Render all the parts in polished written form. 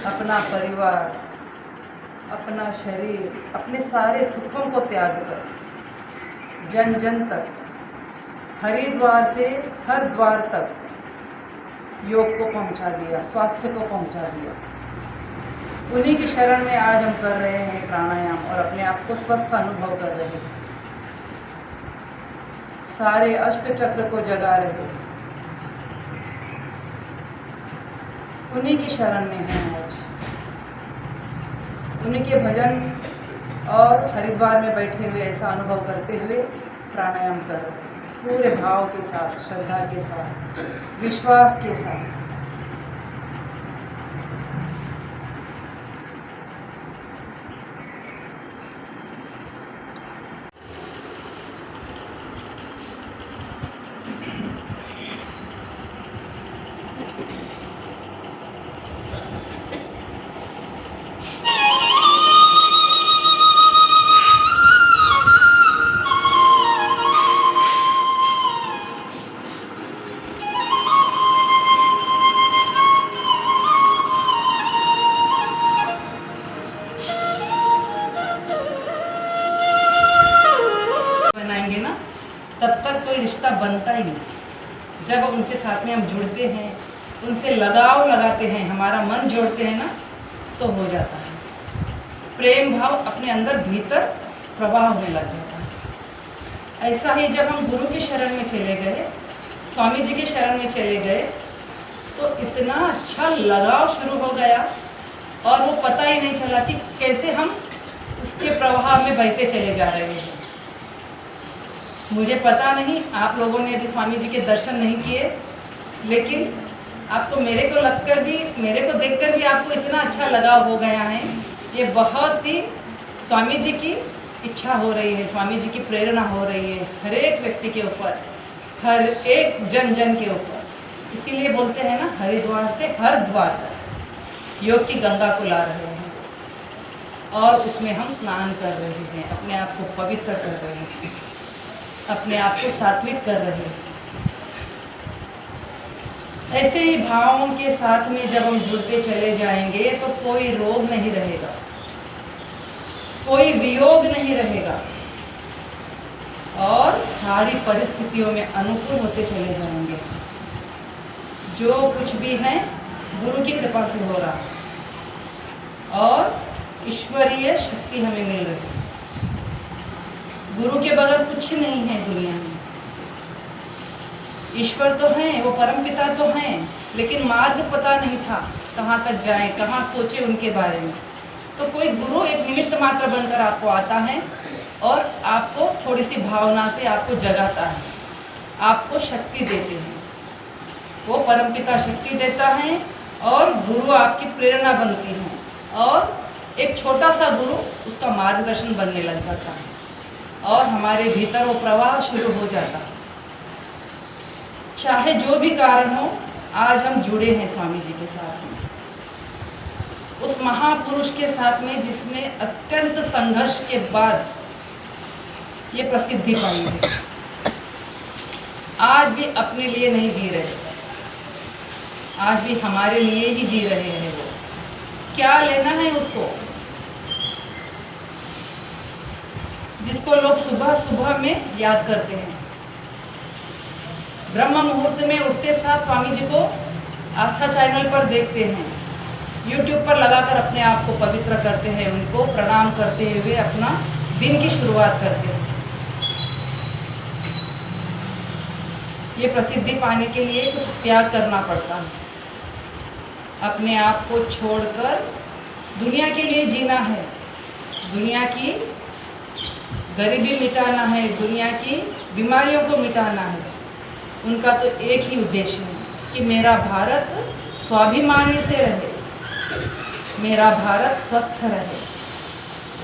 अपना परिवार, अपना शरीर, अपने सारे सुखों को त्याग कर जन जन तक, हरिद्वार से हर द्वार तक योग को पहुंचा दिया, स्वास्थ्य को पहुंचा दिया। उन्हीं की शरण में आज हम कर रहे हैं प्राणायाम और अपने आप को स्वस्थ अनुभव कर रहे हैं। सारे अष्ट चक्र को जगा रहे हैं। उन्हीं की शरण में हैं आज। उन्हीं के भजन और हरिद्वार में बैठे हुए ऐसा अनुभव करते हुए प्राणायाम कर रहे हैं, पूरे भाव के साथ, श्रद्धा के साथ, विश्वास के साथ। ना तब तक कोई रिश्ता बनता ही नहीं। जब उनके साथ में हम जुड़ते हैं, उनसे लगाव लगाते हैं, हमारा मन जोड़ते हैं ना, तो हो जाता है। प्रेम भाव अपने अंदर भीतर प्रवाह होने लग जाता है। ऐसा ही जब हम गुरु की शरण में चले गए, स्वामी जी के शरण में चले गए, तो इतना अच्छा लगाव शुरू हो गया और वो पता ही नहीं चला कि कैसे हम उसके प्रवाह में बहते चले जा रहे हैं। मुझे पता नहीं, आप लोगों ने अभी स्वामी जी के दर्शन नहीं किए, लेकिन आपको मेरे को देखकर भी आपको इतना अच्छा लगाव हो गया है। ये बहुत ही स्वामी जी की इच्छा हो रही है, स्वामी जी की प्रेरणा हो रही है हर एक व्यक्ति के ऊपर, हर एक जन जन के ऊपर। इसीलिए बोलते हैं ना, हरिद्वार से हर द्वार तक योग की गंगा को ला रहे हैं और उसमें हम स्नान कर रहे हैं, अपने आप को पवित्र कर रहे हैं, अपने आप को सात्विक कर रहे हैं। ऐसे ही भावों के साथ में जब हम जुड़ते चले जाएंगे तो कोई रोग नहीं रहेगा, कोई वियोग नहीं रहेगा और सारी परिस्थितियों में अनुकूल होते चले जाएंगे। जो कुछ भी है गुरु की कृपा से हो रहा और ईश्वरीय शक्ति हमें मिल रही है। गुरु के बगैर कुछ नहीं है दुनिया में। ईश्वर तो हैं, वो परमपिता तो हैं, लेकिन मार्ग पता नहीं था कहाँ तक जाएं, कहाँ सोचे उनके बारे में। तो कोई गुरु एक निमित्त मात्र बनकर आपको आता है और आपको थोड़ी सी भावना से आपको जगाता है, आपको शक्ति देते हैं। वो परमपिता शक्ति देता है और गुरु आपकी प्रेरणा बनती है और एक छोटा सा गुरु उसका मार्गदर्शन बनने लग जाता है और हमारे भीतर वो प्रवाह शुरू हो जाता है। चाहे जो भी कारण हो, आज हम जुड़े हैं स्वामी जी के साथ में, उस महापुरुष के साथ में जिसने अत्यंत संघर्ष के बाद ये प्रसिद्धि पाई है। आज भी अपने लिए नहीं जी रहे, आज भी हमारे लिए ही जी रहे हैं। वो क्या लेना है उसको, जिसको लोग सुबह सुबह में याद करते हैं। ब्रह्म मुहूर्त में उठते साथ स्वामी जी को आस्था चैनल पर देखते हैं, यूट्यूब पर लगाकर अपने आप को पवित्र करते हैं, उनको प्रणाम करते हुए अपना दिन की शुरुआत करते हैं। ये प्रसिद्धि पाने के लिए कुछ त्याग करना पड़ता है, अपने आप को छोड़कर दुनिया के लिए जीना है, दुनिया की गरीबी मिटाना है, दुनिया की बीमारियों को मिटाना है। उनका तो एक ही उद्देश्य है कि मेरा भारत स्वाभिमानी से रहे, मेरा भारत स्वस्थ रहे।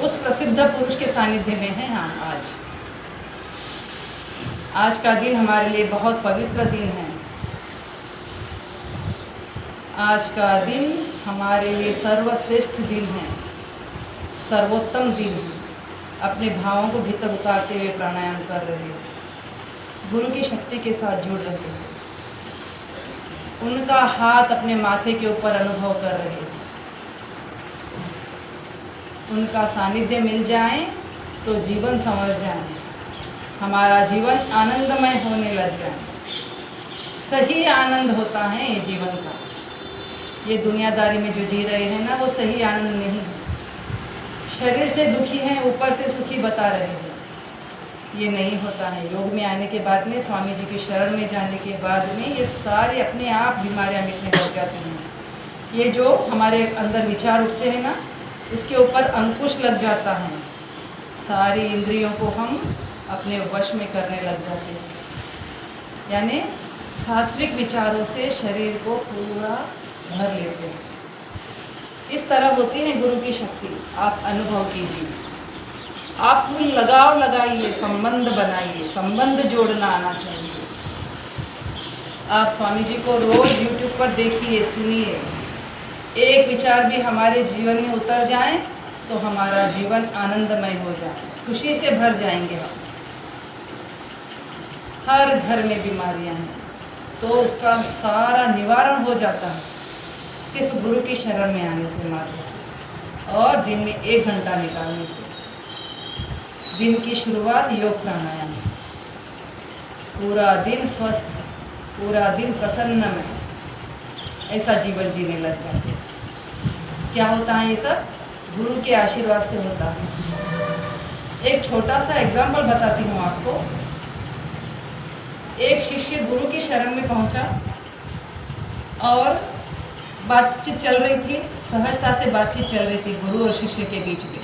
उस प्रसिद्ध पुरुष के सानिध्य में हैं हम आज। आज का दिन हमारे लिए बहुत पवित्र दिन है। आज का दिन हमारे लिए सर्वश्रेष्ठ दिन है, सर्वोत्तम दिन है। अपने भावों को भीतर उतारते हुए प्राणायाम कर रहे हैं, गुरु की शक्ति के साथ जुड़ रहे हैं, उनका हाथ अपने माथे के ऊपर अनुभव कर रहे हैं। उनका सानिध्य मिल जाए तो जीवन संवर जाए, हमारा जीवन आनंदमय होने लग जाए। सही आनंद होता है ये जीवन का। ये दुनियादारी में जो जी रहे हैं ना, वो सही आनंद नहीं है। शरीर से दुखी हैं, ऊपर से सुखी बता रहे हैं, ये नहीं होता है। योग में आने के बाद में, स्वामी जी की शरण में जाने के बाद में, ये सारे अपने आप बीमारियां मिटने लग जाती हैं। ये जो हमारे अंदर विचार उठते हैं ना, उसके ऊपर अंकुश लग जाता है। सारी इंद्रियों को हम अपने वश में करने लग जाते हैं। यानी सात्विक विचारों से शरीर को पूरा भर लेते हैं। इस तरह होती है गुरु की शक्ति। आप अनुभव कीजिए, आप फूल लगाव लगाइए, संबंध बनाइए, संबंध जोड़ना आना चाहिए। आप स्वामी जी को रोज YouTube पर देखिए, सुनिए। एक विचार भी हमारे जीवन में उतर जाए तो हमारा जीवन आनंदमय हो जाए, खुशी से भर जाएंगे हम। हर घर में बीमारियां हैं तो उसका सारा निवारण हो जाता है सिर्फ गुरु की शरण में आने से, मात्र से, और दिन में 1 घंटा निकालने से। दिन की शुरुआत योग प्राणायाम से, पूरा दिन स्वस्थ, पूरा दिन प्रसन्न में ऐसा जीवन जीने लग जाते हैं। क्या होता है ये सब? गुरु के आशीर्वाद से होता है। एक छोटा सा एग्जाम्पल बताती हूँ आपको। एक शिष्य गुरु की शरण में पहुंचा और बातचीत चल रही थी, सहजता से बातचीत चल रही थी गुरु और शिष्य के बीच में।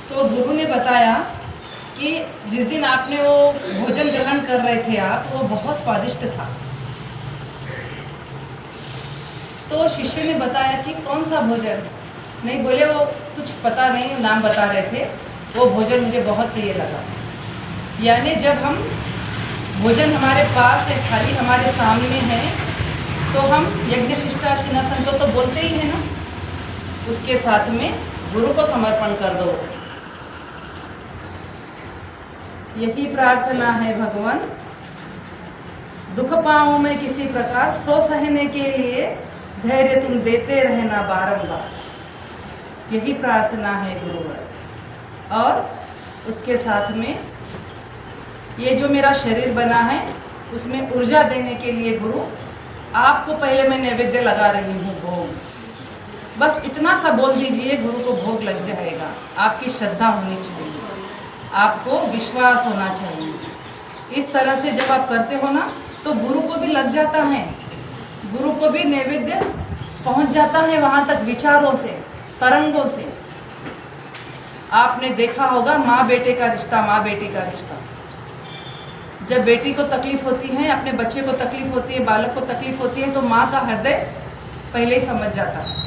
तो गुरु ने बताया कि जिस दिन आपने वो भोजन ग्रहण कर रहे थे आप, वो बहुत स्वादिष्ट था। तो शिष्य ने बताया कि कौन सा भोजन? नहीं बोले, वो कुछ पता नहीं, नाम बता रहे थे। वो भोजन मुझे बहुत प्रिय लगा। यानी जब हम भोजन हमारे पास है, थाली हमारे सामने है, तो हम यज्ञ शिष्टाशिनासन तो बोलते ही है ना, उसके साथ में गुरु को समर्पण कर दो। यही प्रार्थना है भगवान, दुख पाऊं मैं किसी प्रकार, सो सहने के लिए धैर्य तुम देते रहना बारंबार। यही प्रार्थना है गुरुवर। और उसके साथ में ये जो मेरा शरीर बना है, उसमें ऊर्जा देने के लिए गुरु आपको पहले मैं नैवेद्य लगा रही हूँ, भोग। बस इतना सा बोल दीजिए, गुरु को भोग लग जाएगा। आपकी श्रद्धा होनी चाहिए, आपको विश्वास होना चाहिए। इस तरह से जब आप करते हो ना, तो गुरु को भी लग जाता है, गुरु को भी नैवेद्य पहुंच जाता है वहां तक, विचारों से, तरंगों से। आपने देखा होगा माँ बेटे का रिश्ता, माँ बेटी का रिश्ता। जब बेटी को तकलीफ होती है, अपने बच्चे को तकलीफ होती है, बालक को तकलीफ होती है, तो माँ का हृदय पहले ही समझ जाता है।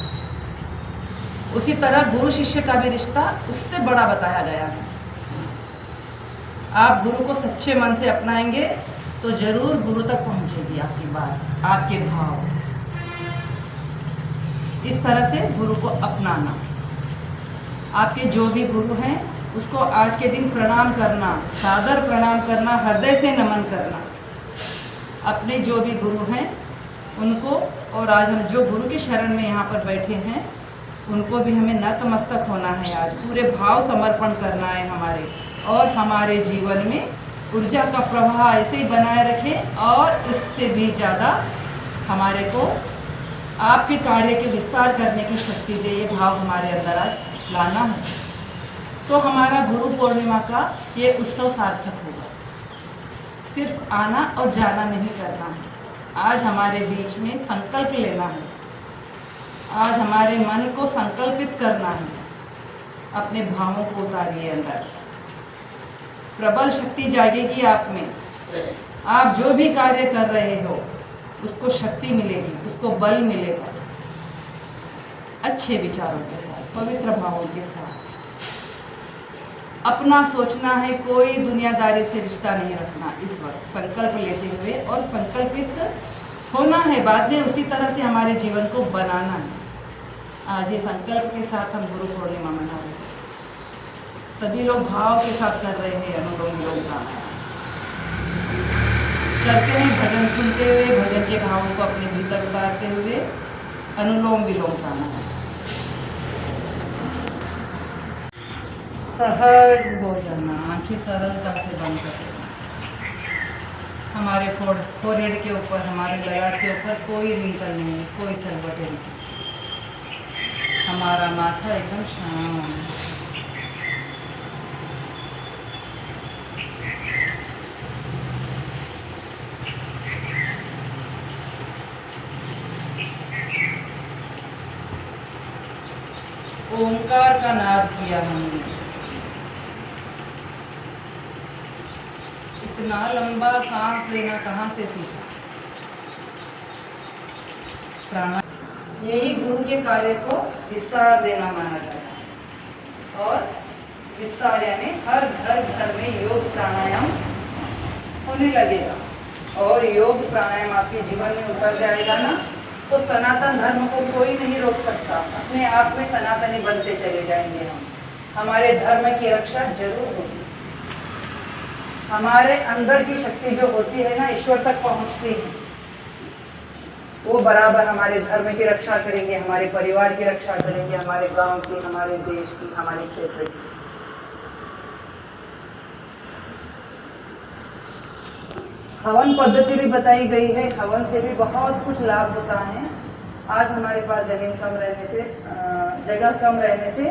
उसी तरह गुरु शिष्य का भी रिश्ता उससे बड़ा बताया गया है। आप गुरु को सच्चे मन से अपनाएंगे तो जरूर गुरु तक पहुंचेगी आपकी बात, आपके भाव। इस तरह से गुरु को अपनाना। आपके जो भी गुरु हैं उसको आज के दिन प्रणाम करना, सादर प्रणाम करना, हृदय से नमन करना। अपने जो भी गुरु हैं उनको, और आज हम जो गुरु की शरण में यहाँ पर बैठे हैं, उनको भी हमें नतमस्तक होना है। आज पूरे भाव समर्पण करना है हमारे, और हमारे जीवन में ऊर्जा का प्रवाह ऐसे ही बनाए रखें, और इससे भी ज़्यादा हमारे को आपके कार्य के विस्तार करने की शक्ति दे। ये भाव हमारे अंदर आज लाना है, तो हमारा गुरु पूर्णिमा का ये उत्सव सार्थक होगा। सिर्फ आना और जाना नहीं करना है। आज हमारे बीच में संकल्प लेना है, आज हमारे मन को संकल्पित करना है। अपने भावों को उतारिए अंदर, प्रबल शक्ति जागेगी आप में। आप जो भी कार्य कर रहे हो उसको शक्ति मिलेगी, उसको बल मिलेगा। अच्छे विचारों के साथ, पवित्र भावों के साथ अपना सोचना है, कोई दुनियादारी से रिश्ता नहीं रखना। इस वक्त संकल्प लेते हुए, और संकल्पित होना है, बाद में उसी तरह से हमारे जीवन को बनाना है। आज ये संकल्प के साथ हम गुरु पूर्णिमा मना रहे हैं। सभी लोग भाव के साथ कर रहे हैं अनुलोम विलोम प्राणायाम करते हैं, भजन सुनते हुए, भजन के भावों को अपने भीतर उतारते हुए अनुलोम विलोम प्राणायाम। सहज हो जाना, आंखें सरलता से बंद कर देना। हमारे फोरहेड के ऊपर, हमारे ललाट के ऊपर कोई रिंकल नहीं है, कोई सलवटें नहीं। हमारा माथा एकदम शांत। ओंकार का नाद किया हमने। इतना लंबा सांस लेना कहाँ से सीखा? प्राणायाम, यही गुरु के कार्य को विस्तार देना माना जाता है। और विस्तार यानी हर घर में योग प्राणायाम होने लगेगा। और योग प्राणायाम आपके जीवन में उतर जाएगा ना, तो सनातन धर्म को कोई नहीं रोक सकता। अपने आप में सनातनी बनते चले जाएंगे हम। हमारे धर्म की रक्षा जरूर होगी। हमारे अंदर की शक्ति जो होती है ना, ईश्वर तक पहुंचती है, वो बराबर हमारे धर्म की रक्षा करेंगे, हमारे परिवार की रक्षा करेंगे, हमारे गांव की, हमारे देश की, हमारे क्षेत्र की। हवन पद्धति भी बताई गई है। हवन से भी बहुत कुछ लाभ होता है। आज हमारे पास जगह कम रहने से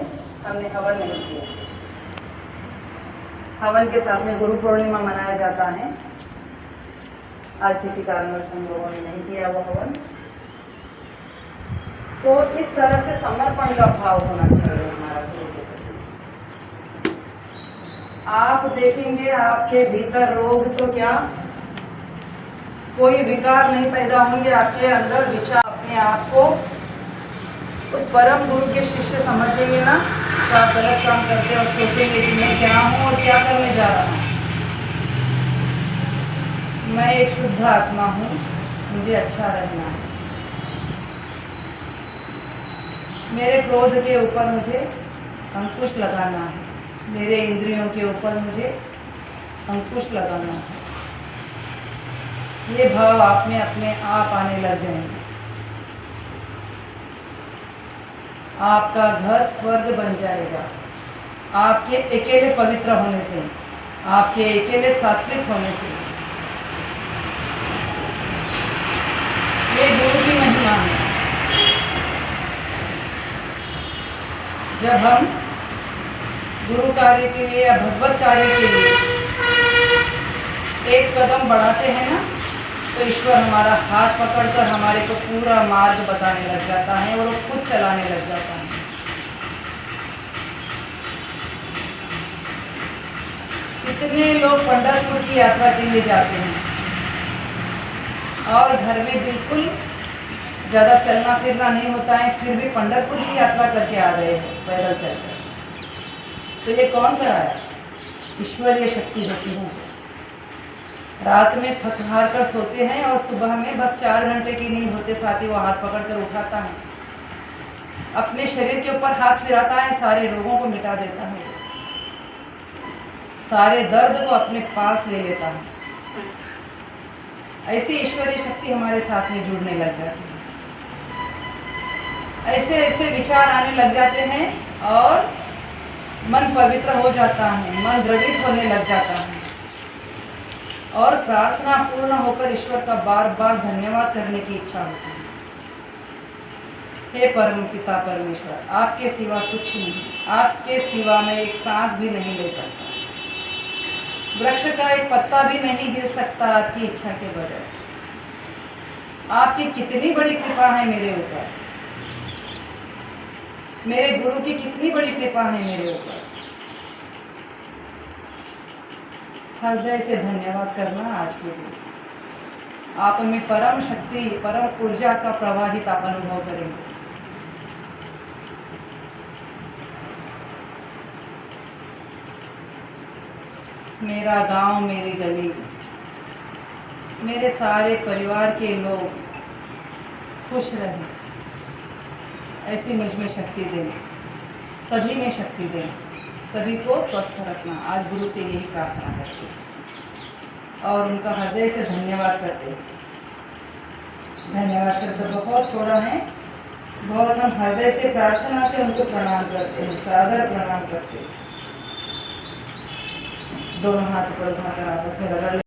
हमने हवन नहीं किया। हवन के साथ में गुरु पूर्णिमा मनाया जाता है। आज किसी कारणवश हम लोगों ने नहीं किया वो हवन। तो इस तरह से समर्पण का भाव होना चाहिए हमारा गुरु के प्रति। आप देखेंगे आपके भीतर रोग तो क्या, कोई विकार नहीं पैदा होंगे। आपके अंदर विचार, अपने आप को उस परम गुरु के शिष्य समझेंगे ना, तो आप गलत काम करते और सोचेंगे कि मैं क्या हूँ और क्या करने जा रहा हूँ। मैं एक शुद्ध आत्मा हूँ, मुझे अच्छा रहना है। मेरे क्रोध के ऊपर मुझे अंकुश लगाना है, मेरे इंद्रियों के ऊपर मुझे अंकुश लगाना है। ये भाव आप में अपने आप आने लग जाएंगे। आपका घर स्वर्ग बन जाएगा। आपके अकेले पवित्र होने से, आपके अकेले सात्विक होने से। ये गुरु की महिमा है। जब हम गुरु कार्य के लिए या भगवत कार्य के लिए एक कदम बढ़ाते हैं ना, तो ईश्वर हमारा हाथ पकड़कर हमारे को पूरा मार्ग बताने लग जाता है और वो खुद चलाने लग जाता है। कितने लोग पंढरपुर की यात्रा के लिए जाते हैं और घर में बिल्कुल ज़्यादा चलना फिरना नहीं होता है, फिर भी पंढरपुर की यात्रा करके आ गए हैं पैदल चलकर। तो ये कौन कराया? ईश्वरीय शक्ति होती है। रात में थक हार कर सोते हैं और सुबह में बस 4 घंटे की नींद होते साथ ही वो हाथ पकड़ कर उठाता है, अपने शरीर के ऊपर हाथ फिराता है, सारे रोगों को मिटा देता है, सारे दर्द को अपने पास ले लेता है। ऐसी ईश्वरीय शक्ति हमारे साथ में जुड़ने लग जाती है। ऐसे ऐसे विचार आने लग जाते हैं और मन पवित्र हो जाता है, मन द्रवित होने लग जाता है और प्रार्थना पूर्ण होकर ईश्वर का बार बार धन्यवाद करने की इच्छा होती है। हे परम पिता परमेश्वर, आपके सिवा कुछ नहीं, आपके सिवा मैं एक सांस भी नहीं ले सकता, वृक्ष का एक पत्ता भी नहीं गिर सकता आपकी इच्छा के बगैर। आपकी कितनी बड़ी कृपा है मेरे ऊपर, मेरे गुरु की कितनी बड़ी कृपा है मेरे ऊपर। हृदय से धन्यवाद करना आज के दिन। आप में परम शक्ति, परम ऊर्जा का प्रवाहित आप अनुभव करेंगे। मेरा गांव, मेरी गली, मेरे सारे परिवार के लोग खुश रहें, ऐसी मुझ में शक्ति देना, सभी में शक्ति देना, सभी को स्वस्थ रखना। आज गुरु से यही प्रार्थना करते हैं और उनका हृदय से धन्यवाद करते हैं। धन्यवाद शब्द बहुत थोड़ा है, बहुत हम हृदय से प्रार्थना से उनको प्रणाम करते हैं, सादर प्रणाम करते हैं। दोनों हाथ ऊपर उठाकर आपस में रगड़